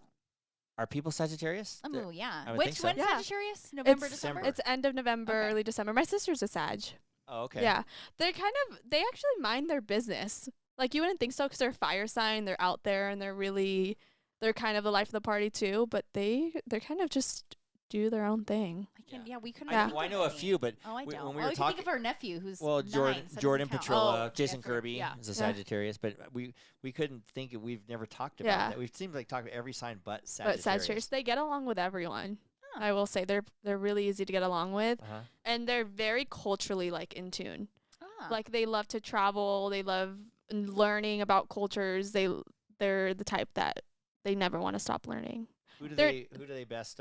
are people Sagittarius? Oh yeah. I would Which think so. when's Yeah. Sagittarius? November, It's December. It's end of November, Okay. early December. My sister's a Sag. Oh, okay. Yeah. They actually mind their business. Like you wouldn't think so because they're fire sign, they're out there and they're kind of the life of the party too, but they're kind of just do their own thing. We couldn't. Yeah. think I of know a any. few, but Oh, I we- don't. when we Oh, were you can talking, think of our nephew who's well, 9, Jordan so that Jordan doesn't count. Petrola, Oh, Jason yeah, Kirby Yeah. is a Yeah. Sagittarius, but we couldn't think of, we've never talked about Yeah. that. We've seemed like talked about every sign but Sagittarius. But Sagittarius, they get along with everyone. Huh. I will say they're really easy to get along with, Uh-huh. and they're very culturally like in tune. Ah. Like they love to travel, they love learning about cultures. They're the type that they never want to stop learning. Who do they're- they best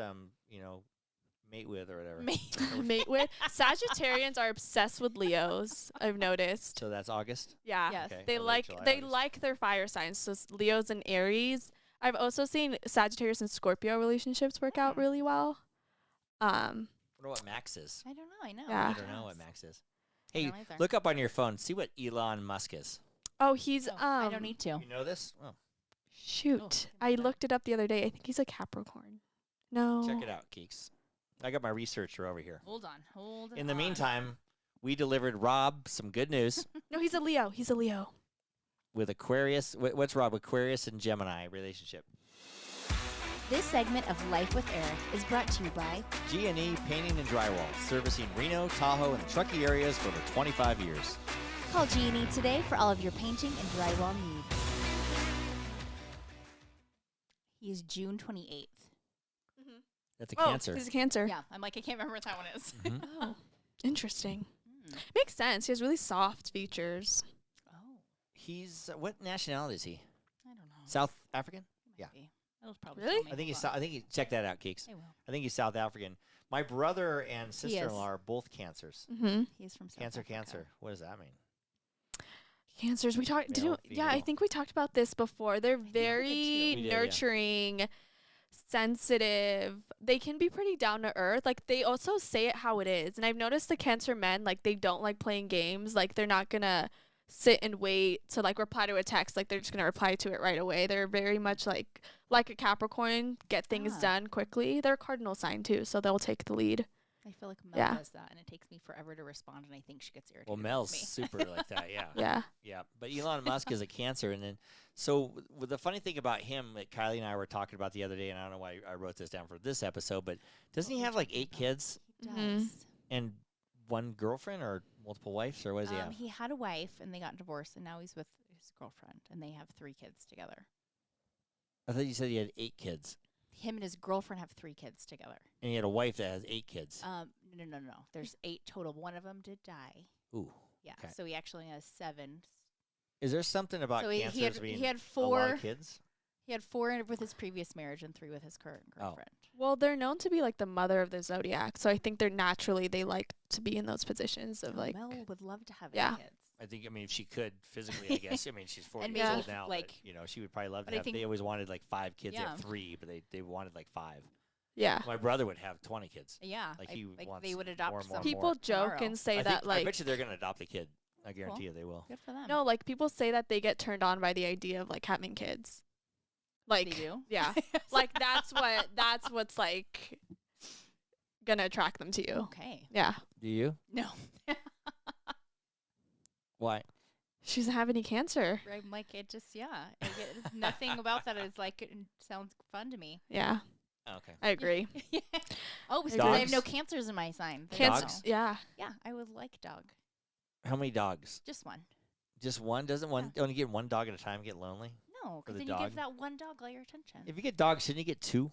mate with or whatever? Mate with Sagittarians are obsessed with Leos. I've noticed. So that's August. Yeah, Yes. Okay. they so late like July, they August. like their fire signs. So Leos and Aries. I've also seen Sagittarius and Scorpio relationships work out really well. I wonder what Max is. I don't know. I know. Yeah. I don't know what Max is. Hey, don't either. look up on your phone. See what Elon Musk is. Oh, he's Oh, I don't need to. You know this? Oh, Shoot, Oh, I okay. looked it up the other day. I think he's a Capricorn. No. check it out, Keeks. I got my researcher over here. Hold on. In the meantime, we delivered Rob some good news No, he's a Leo. He's a Leo. with Aquarius. What's Rob? Aquarius and Gemini relationship. This segment of Life with Eric is brought to you by G&E Painting and Drywall, servicing Reno, Tahoe, and the Truckee areas for over 25 years. Call G&E today for all of your painting and drywall needs. He is June 28th. That's a Oh, Cancer. he's a Cancer. Yeah, I'm like, I can't remember what that one is. Mhm. Oh, interesting. Hmm. Makes sense. He has really soft features. Oh, He's what nationality is he? I don't know. South African? Might yeah. be. That'll probably Really? tell me. I think he's. Hold on. I think he, check that out, Keeks. I will. I think he's South African. My brother and He is. sister-in-law are both Cancers. Mm-hmm. He's from South Cancer, Africa. Cancer. What does that mean? Cancers. We talked. Male, Yeah, I female. think we talked about this before. They're think we did too. very We did, yeah. nurturing, sensitive. They can be pretty down to earth. Like they also say it how it is. And I've noticed the Cancer men, like they don't like playing games. Like they're not gonna sit and wait to like reply to a text. Like they're just gonna reply to it right away. They're very much like a Capricorn, get things Ah. done quickly. They're a cardinal sign too, so they'll take the lead. I feel like Mel Yeah. does that, and it takes me forever to respond, and I think she gets irritated. Well, with Mel's me. super like that. Yeah. Yeah. Yeah, but Elon Musk is a Cancer, and then with the funny thing about him that Kylie and I were talking about the other day, and I don't know why I wrote this down for this episode, but doesn't he What have we're like talking 8 about. kids He Mhm. does. and one girlfriend or multiple wives, or what does he have? He had a wife, and they got divorced, and now he's with his girlfriend, and they have 3 kids together. I thought you said he had 8 kids, Him and his girlfriend have 3 kids together. and he had a wife that has 8 kids. No. There's 8 total. One of them did die. Ooh, Yeah, Okay. so he actually has 7. is there something about So he Cancers had being he had a lot 4. of kids? He had 4 with his previous marriage and 3 with his current Oh. girlfriend. Well, they're known to be like the mother of the zodiac, so I think they're naturally they like to be in those positions of like. Mel would love to have 8 Yeah. kids. I think, I mean, if she could physically, I guess. I mean, she's 40 And years maybe, old now, like- but, you know, she would probably love to but I have. think- They always wanted like 5 kids. They Yeah. have 3, but they wanted like 5. Yeah. My brother would have 20 kids. Yeah, Like, I- he like wants they would adopt more and more some and People more. joke tomorrow. and say I that think, like I bet you they're going to adopt a kid. I guarantee you they will. Good for them. no, like people say that they get turned on by the idea of like having kids. Like they do. yeah. Like that's what's like gonna attract them to you. Okay. Yeah. Do you? No. Why? She doesn't have any cancer. I'm like it just nothing about that is like it sounds fun to me. Yeah. Okay. I agree. Yeah. Oh, because Dogs? I have no cancers in my sign. There you Cancer. go. Dogs? Yeah. Yeah, I would like dog. How many dogs? Just one. Just one? Doesn't one only get one dog at a time get lonely? No, For because the then you give dog? that one dog all your attention. If you get dogs, shouldn't you get 2?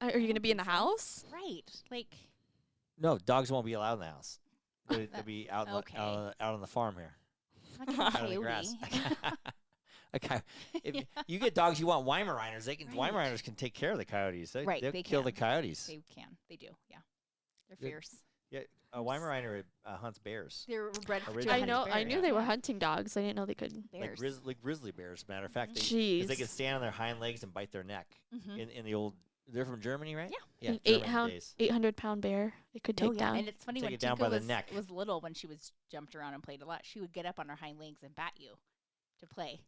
Are you gonna be in the house? Right. Like No, dogs won't be allowed in the house. They'll be out, Okay. out on the farm here, not getting out on the grass. coyote. Okay. If you get dogs, you want Weimaraners. They can Right. Weimaraners can take care of the coyotes. Right, They'll they kill the can. coyotes. They can. They do. Yeah. They're Good. fierce. Yeah, a Weimaraner hunts bears. They're bred to Originally. I hunt know. I bears. knew they were hunting dogs. I didn't know they could. Bears. Like grizzly bears. Matter of fact, 'cause Jeez. they can stand on their hind legs and bite their neck. Mhm. In the old, they're from Germany, right? Yeah. An German days. 800-pound bear. They could take Oh, yeah. down. And it's funny Take when it down Tinka by the neck. was little, when she was jumped around and played a lot, she would get up on her hind legs and bat you to play.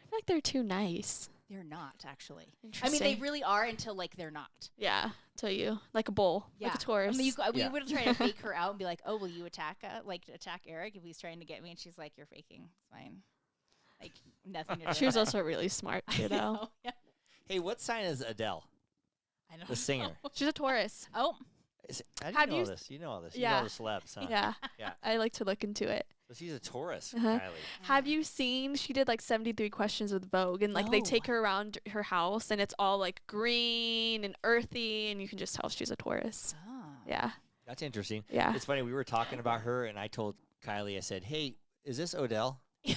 I feel like they're too nice. They're not actually. I mean, Interesting. they really are until like they're not. Yeah. Tell you like a bull, like Yeah. a Taurus. I mean, we Yeah. would try to fake her out and be like, "Oh, will you attack Eric if he's trying to get me?" And she's like, "You're faking. It's fine. Like nothing to do." She was with also really smart it." too, I though. know, yeah. Hey, what sign is Adele, I know. the singer? She's a Taurus. Oh, How do Have you know you all this? You know all this. You Yeah. know all the celebs, huh? Yeah. Yeah. I like to look into it. So she's a Taurus, Uh-huh. Kylie. Have you seen she did like 73 questions with Vogue and like they No. take her around her house and it's all like green and earthy and you can just tell she's a Taurus. Ah. Yeah. That's interesting. Yeah. It's funny. We were talking about her, and I told Kylie, I said, "Hey, is this Odell?" You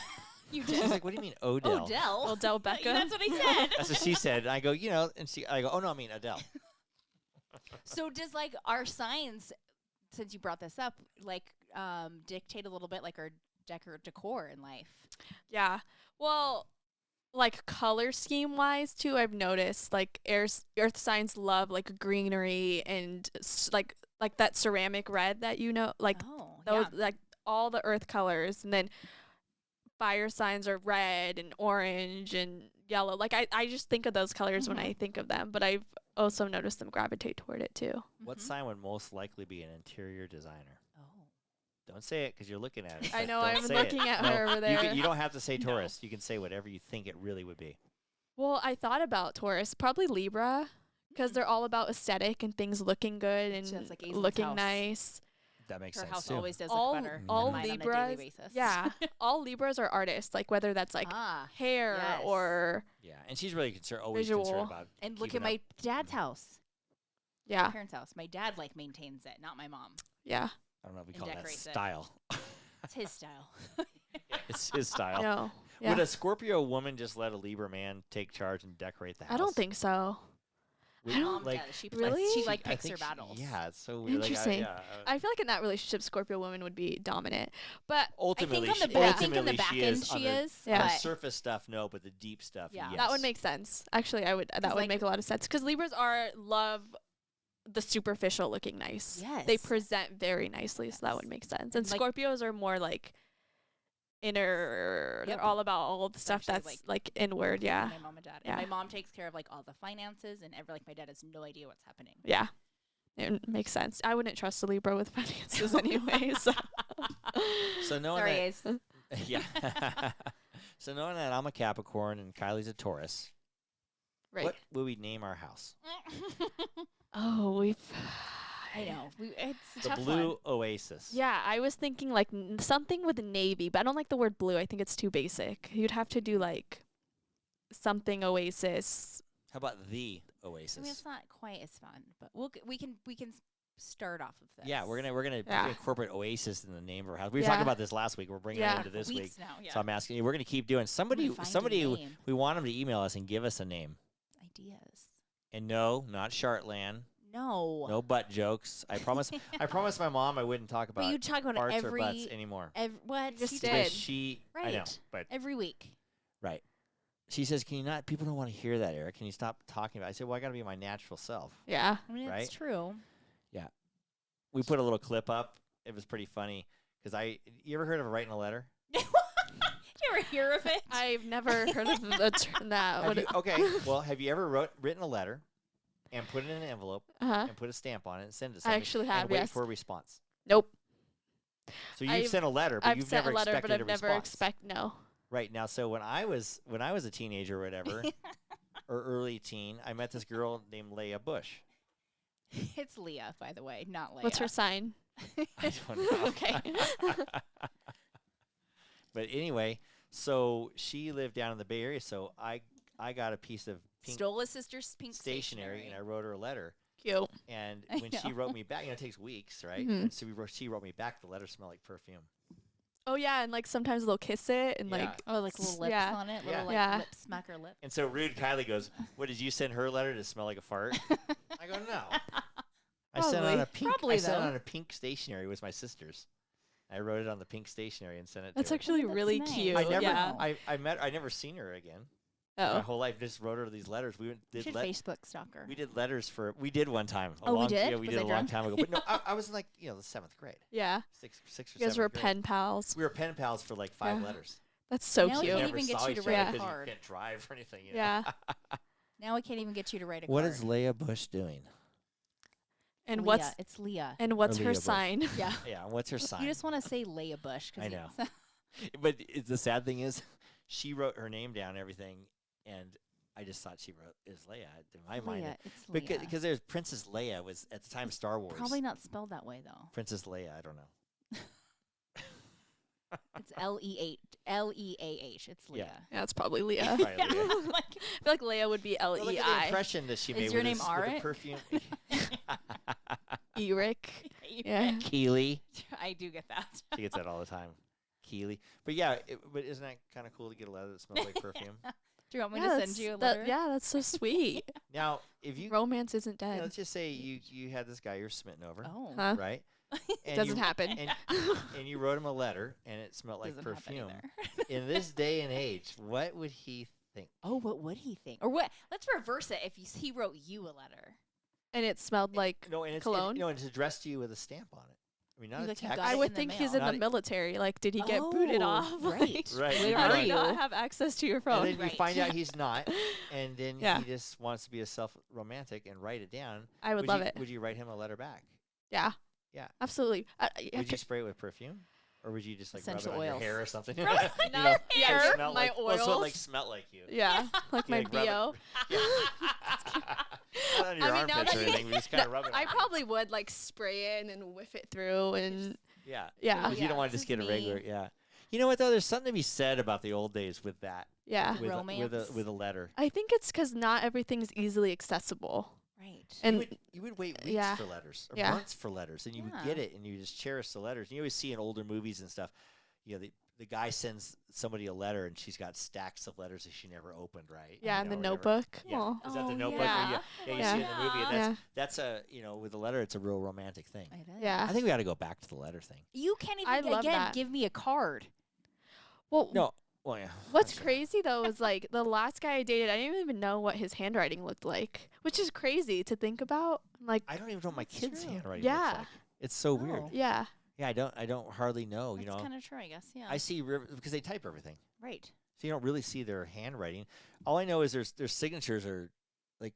She's did. like, "What do you mean Odell?" Odell. Odell Beckham. That's what I said. That's what she said. And I go, and I go, "Oh no, I mean Adele." So does like our signs, since you brought this up, like dictate a little bit like our decor in life? Yeah. Well, like color scheme wise too, I've noticed like earth signs love like greenery and like that ceramic red that like Oh, those yeah. like all the earth colors, and then fire signs are red and orange and yellow. Like I just think of those colors when I think of them, but I've also noticed them gravitate toward it too. What Mhm. sign would most likely be an interior designer? Oh. Don't say it because you're looking at it. I but know, don't I'm say looking it. at No, her over there. You don't have to say No. Taurus. You can say whatever you think it really would be. Well, I thought about Taurus, probably Libra, because Mm. they're all about aesthetic and things looking good and So it's like Aislinn's looking house. nice. That makes Her sense house too. always does All- look better all than mine on a daily Libras- basis. Yeah, all Libras are artists, like whether that's like Ah, hair yes. or Yeah, and she's really always Visual. concerned about. and look keeping at my up. dad's house, my yeah, parents' house. My dad like maintains it, not my mom. yeah. I don't know if we and call that decorates it. style. It's his style. It's his style. No, yeah. Would a Scorpio woman just let a Libra man take charge and decorate the house? I don't think so. Would- I My don't- mom does. She Really? She like I picks think her battles. Yeah, it's so weird. Interesting. Like, I feel like in that relationship, Scorpio woman would be dominant, but ultimately, I think on the she, yeah. I think on the ultimately back she end is. On she the, is. Yeah. on the but surface stuff, no, but the deep stuff, Yeah. yes. that would make sense. Actually, I would. That would like- make a lot of sense because Libras love the superficial looking nice. Yes. They present very nicely, so that Yes. would make sense. And Like- Scorpios are more like inner. Yep. They're all about all the stuff actually, that's like inward. Yeah, My mom and dad. Yeah. And my mom takes care of like all the finances and like my dad has no idea what's happening. yeah. It makes sense. I wouldn't trust a Libra with finances anyway. So. So knowing Sorry, that, guys. yeah. So knowing that I'm a Capricorn and Kylie's a Taurus, Right. what would we name our house? Oh, we've. I know. It's a The tough Blue one. Oasis. Yeah, I was thinking like something with navy, but I don't like the word blue. I think it's too basic. You'd have to do like something Oasis. How about the I Oasis? mean, it's not quite as fun, but we can start off of this. Yeah, we're gonna Yeah. incorporate Oasis in the name of our house. We were Yeah. talking about this last week. We're bringing Yeah. it into this week. Weeks now. Yeah. So I'm asking you. We're gonna keep doing. Somebody, Find a name. we want them to email us and give us a name. Ideas. And no, not Shartland. No. No butt jokes. I promise. I promised my mom I wouldn't talk But about you talk about farts it or butts anymore. what? Just You did. But Did. she, I know, Right. but every week. right. She says, "Can you not? People don't want to hear that, Eric. Can you stop talking about it?" I said, "Well, I got to be my natural self." Yeah. I mean, Right? it's true. We put a little clip up. It was pretty funny because you ever heard of writing a letter? Did you ever hear of it? I've never heard of the term that. Have you, okay. Well, have you ever written a letter and put it in an envelope Uh-huh. and put a stamp on it and send it to I somebody actually and have, wait yes. for a response? Nope. So you've I've- sent a letter, but I've you've sent never a letter, but expected I've a never response. no. Right now, so when I was a teenager or whatever, or early teen, I met this girl named Leah Bush. It's Leah, by the way, not Leah. What's her sign? I don't know. Okay. But anyway, so she lived down in the Bay Area, so I got a piece of pink Stole a sister's pink stationery and I wrote her a letter. Cute. And I when she know. wrote me back, it takes weeks, right? Mhm. And so she wrote me back. The letter smelled like perfume. Oh yeah, and like sometimes they'll kiss it and Yeah. like Oh, like little lips Yeah. on it, Yeah. little like Yeah. lip smacker lip. And so rude Kylie goes, "What did you send her a letter to smell like a fart?" I go, "No." I sent on a pink. Probably, I sent though. on a pink stationery with my sisters. I wrote it on the pink stationery and sent it. that's to her. actually That's really nice. cute. I never. Yeah. I never seen her again. My Oh. whole life just wrote her these letters. We You did should Facebook stalk her. we did letters for. We did one time. Oh, we did? Yeah, we Was did I a long drunk? time ago. But no, I was in like the 7th grade, Yeah. sixth or You guys were 7th grade. pen pals. We were pen pals for like 5 Yeah. letters. That's so Now we cute. can't Never even get saw you to each write other a 'cause card. You can't drive or anything. You know? Yeah. Now I can't even get you to write a What card. is Leah Bush doing? And Leah. what's It's Leah. what's Leah her Bush. sign? Yeah. Yeah, what's her sign? You just want to say Leah Bush. 'Cause I you- know. But the sad thing is, she wrote her name down and everything, and I just thought she wrote is Leia in my mind. Leah. It's Leah. Because there's Princess Leia was at the time Star Wars. Probably not spelled that way though. Princess Leia. I don't know. It's Leah. It's Leah. Yeah, it's probably Leah. Probably Yeah. Leia. Like, I feel like Leah would be Well, look at the L-E-I. impression that she Is made your with, name with the Arik? perfume. Eric. Yeah. Keely. I do get that. She gets that all the time. Keely. But yeah, but isn't that kind of cool to get a letter that smells like perfume? Do you want me Yeah, to that's- send you a that- letter? yeah, that's so sweet. Now, if you, Romance isn't you know, dead. let's just say you had this guy you're smitten over, Oh. Huh? right? And Doesn't you, happen. And you wrote him a letter, and it smelled like Doesn't happen perfume. either. In this day and age, what would he think? Oh, what would he think? Or what? Let's reverse it. If he wrote you a letter, And it smelled like No, and it's cologne? no, and it's addressed to you with a stamp on it. I mean, not You a like you text. got I it would in the think he's mail. in the Not- military. Like, did he get booted Oh, off? right. Like, Right. Where you how are do don't- you not you? have access to your And phone? then you Right. find out he's not, and then Yeah. he just wants to be a self-romantic and write it down. I would love you, it. Would you write him a letter back? Yeah. Yeah. Absolutely. Would you spray it with perfume, or would you just like rub it Essential on your oils. hair or something? No, You know, yeah, so it smelled my like, well, so it oils. like smelled like you. Yeah, like You, my like, rub BO. Not on your I mean, now armpits that or you- anything. We just kind of rub it. I on you. probably would like spray it and then whiff it through and Yeah. yeah, 'Cause you don't want to this just get a is regular. me. Yeah. You know what though? There's something to be said about the old days with that. yeah. With Romance. with a letter. I think it's because not everything's easily accessible. right? And You would wait weeks yeah. for letters or Yeah. months for letters, and you would get it, and you just cherish the letters. And you always see in older movies and stuff, you know, the guy sends somebody a letter, and she's got stacks of letters that she never opened, right? yeah, You in the know, or whatever. notebook. Yeah. Aw. Is that the Oh, notebook? yeah. Yeah, you Yeah. see it in the movie, and Yeah. that's a with a letter, it's a real romantic thing. It is. Yeah. I think we got to go back to the letter thing. You can't even I love again that. give me a card. Well, No, well, yeah. what's that's right. crazy though is like the last guy I dated, I didn't even know what his handwriting looked like, which is crazy to think about. Like, I don't even know what my That's kids' true. handwriting Yeah. looks like. It's so weird. Oh. yeah, Yeah, I don't hardly know. That's You know, kind of true, I guess. Yeah. I see because they type everything. right. So you don't really see their handwriting. All I know is their signatures are like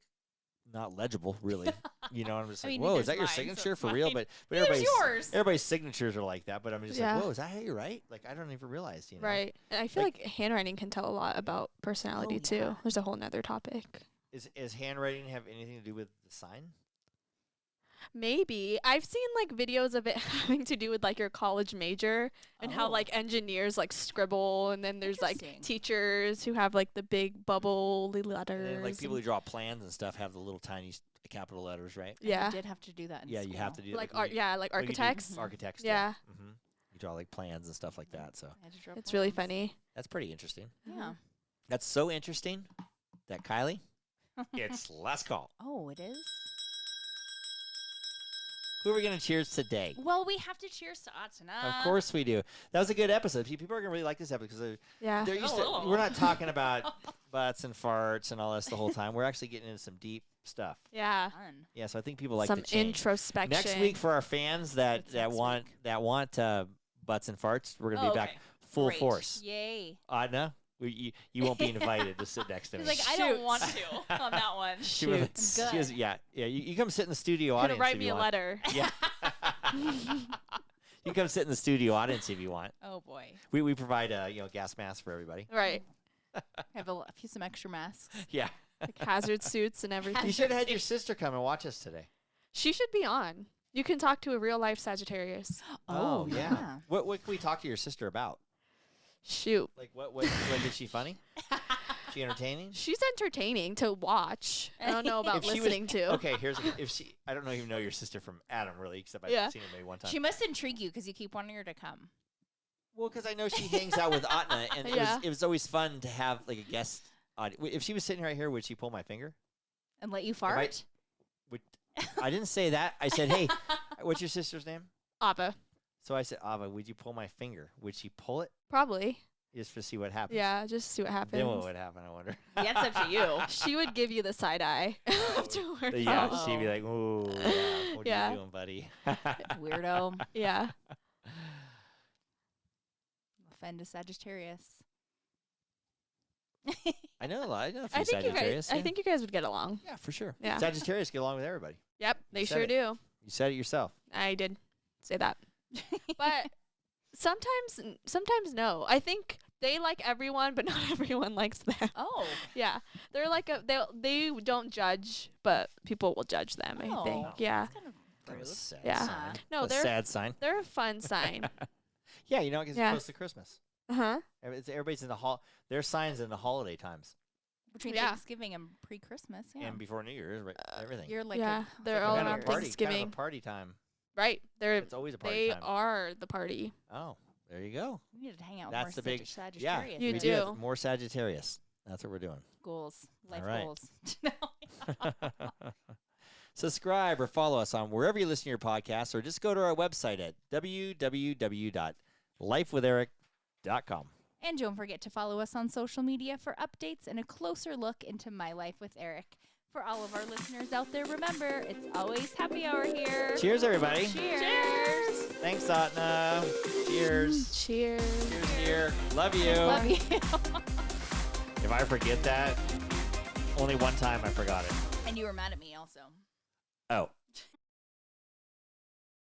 not legible, really. You know, I'm just I like, mean, whoa, is neither's that your mine, so signature it's for real? fine. But Neither's yours. everybody's signatures are like that. But I'm just Yeah. like, whoa, is that how you write? Like, I don't even realize, you know. Right. And I feel like handwriting can tell a lot about personality yeah. too. There's a whole nother topic. Is handwriting have anything to do with the sign? Maybe. I've seen like videos of it having to do with like your college major and how Oh. like engineers like scribble, and then there's like Interesting. teachers who have like the big bubbly letters. And then, like people who draw plans and stuff have the little tiny capital letters, right? yeah. You did have to do that in Yeah, school. you have to do Like when art, you- yeah, like when you do architects. Architects. Yeah. Mm-hmm. You draw like plans and stuff like that. So I had to draw It's really plans. funny. that's pretty interesting. Yeah. That's so interesting that Kylie, it's last call. Oh, it is? Who are we going to cheers today? Well, we have to cheers to Autena. Of course we do. That was a good episode. People are going to really like this episode because Yeah. they're used to. Oh. We're not talking about butts and farts and all this the whole time. We're actually getting into some deep stuff. Yeah. Fun. Yeah, so I think people like Some the change. introspection. Next week for our fans that What's next want butts and farts, we're going to Oh, be back okay. full Great. force. Yay. Adna, you won't be invited to sit next to me. He's like, I don't want to on that one. She was- Shoot. she was- yeah. You come sit in the studio Gonna audience write if me you a want. letter. Yeah. You come sit in the studio audience if you want. Oh, boy. We provide gas masks for everybody. Right. I have some extra masks. Yeah. Like hazard suits and everything. You should have had your sister come and watch us today. She should be on. You can talk to a real life Sagittarius. Oh, yeah. What can we talk to your sister about? Shoot. Like what is she funny? She entertaining? She's entertaining to watch. I don't know about If she was- listening to. Okay, I don't even know your sister from Adam really, except I've Yeah. seen her maybe one time. She must intrigue you because you keep wanting her to come. Well, because I know she hangs out with Autena, and Yeah. it was always fun to have like a guest. If she was sitting right here, would she pull my finger? And let you fart? I didn't say that. I said, hey, what's your sister's name? Ava. So I said, Ava, would you pull my finger? Would she pull it Probably. just to see what happens? Yeah, just see what happens. Then what would happen, I wonder. That's up to you. She would give you the side eye afterwards. Yeah, Oh. she'd be like, ooh, yeah, what are Yeah. you doing, buddy? Weirdo. Yeah. Offend a Sagittarius. I know a lot. I know a few I think Sagittarius. I think you guys would get along. yeah, for sure. Yeah. Sagittarius get along with everybody. Yep, they said sure it. do. You said it yourself. I did say that. But sometimes no. I think they like everyone, but not everyone likes them. Oh. Yeah. They're like they don't judge, but people will judge them, I think. Oh. Yeah. That's kind of That rude. was a sad Yeah. sign. No, a they're sad sign. they're a fun sign. Yeah, you know, because Yeah. it's close to Christmas. Uh-huh. Everybody's in the their signs in the holiday times Between Yeah. Thanksgiving and pre-Christmas, yeah. and before New Year's, right? Everything. You're like Yeah, a, they're like a all kind of around a party, Thanksgiving. Kind of a party time. Right. It's always a party They time. are the party. Oh, there you go. We need to hang out That's with the more big- Sagittarius. Yeah, You we do. have more Sagittarius. That's what we're doing. Goals. Life right. goals. Subscribe or follow us on wherever you listen to your podcasts, or just go to our website at www.lifewitheric.com. And don't forget to follow us on social media for updates and a closer look into My Life with Eric. For all of our listeners out there, remember, it's always happy hour here. Cheers, everybody. Cheers. Thanks, Autena. Cheers. Cheers. Cheers, dear. Love you. Love you. If I forget that, only one time I forgot it. And you were mad at me also. Oh,